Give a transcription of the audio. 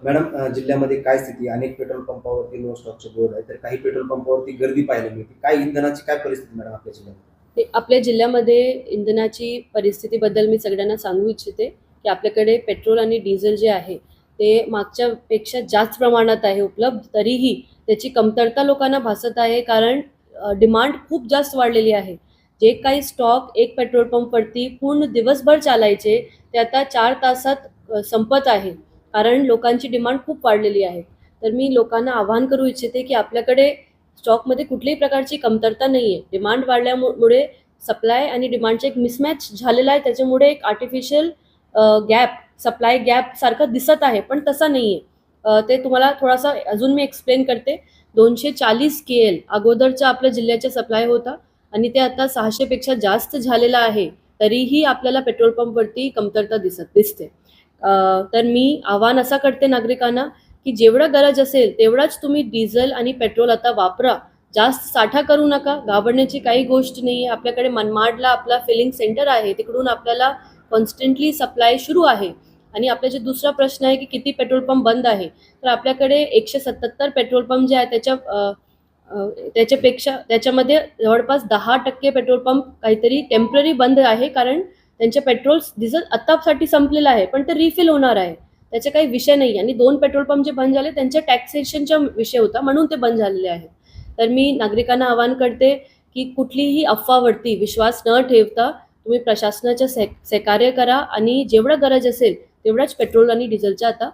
Madam, जिल्ह्यामध्ये काय स्थिती आहे? अनेक पेट्रोल पंपावरती नो स्टॉकचे बोर्ड आहे, तर काही पेट्रोल पंपावरती गर्दी पाहायला मिळते. काय इंधनाची काय परिस्थिती मॅडम आपल्या जिल्ह्यामध्ये? आपल्या जिल्ह्यामध्ये इंधनाची परिस्थितीबद्दल मी सगळ्यांना सांगू इच्छिते की आपल्याकडे पेट्रोल आणि डिझेल जे आहे ते मागच्यापेक्षा जास्त प्रमाणात आहे उपलब्ध, तरीही त्याची कमतरता लोकांना भासत आहे, कारण डिमांड खूप जास्त वाढलेली आहे. जे काही स्टॉक एक पेट्रोल पंपवरती पूर्ण दिवसभर चालायचे ते आता 4 तासात संपत आहे, कारण लोकांची डिमांड खूप वाढलेली आहे. तर मी लोकांना आवाहन करू इच्छिते की आपल्याकडे स्टॉकमध्ये कुठल्याही प्रकारची कमतरता नाही आहे. डिमांड वाढल्यामुळे सप्लाय आणि डिमांडचा एक मिसमॅच झालेला आहे, त्याच्यामुळे एक आर्टिफिशियल गॅप, सप्लाय गॅप सारखं दिसत आहे, पण तसा नाही आहे. ते तुम्हाला थोडासा अजून मी एक्सप्लेन करते. 240 KL अगोदरचा आपल्या जिल्ह्याच्या सप्लाय होता आणि ते आता 600पेक्षा जास्त झालेला आहे, तरीही आपल्याला पेट्रोल पंपवरती कमतरता दिसते. तर मी आवाहन असा करते नागरिकांना की जेवढं गरज असेल तेवढाच तुम्ही डिझेल आणि पेट्रोल आता वापरा. जास्त साठा करू नका. घाबरण्याची काही गोष्ट नाही आहे. आपल्याकडे मनमाडला आपला फिलिंग सेंटर आहे, तिकडून आपल्याला कॉन्स्टंटली सप्लाय सुरू आहे. आणि आपला जे दुसरा प्रश्न आहे की किती पेट्रोल पंप बंद आहे, तर आपल्याकडे 177 पेट्रोल पंप जे आहे त्याच्यामध्ये जवळपास 10% पेट्रोल पंप काहीतरी टेम्पररी बंद आहे, कारण त्यांचे पेट्रोल डिझेल आत्तासाठी संपलेलं आहे, पण ते रिफिल होणार आहे. त्याचे काही विषय नाही. आणि 2 पेट्रोल पंप जे बंद झाले त्यांच्या टॅक्सेशनचा विषय होता, म्हणून ते बंद झालेले आहे. तर मी नागरिकांना आवाहन करते की कुठलीही अफवावरती विश्वास न ठेवता तुम्ही प्रशासनाच्या सहकार्य करा आणि जेवढं गरज असेल तेवढाच पेट्रोल आणि डिझेलचा आता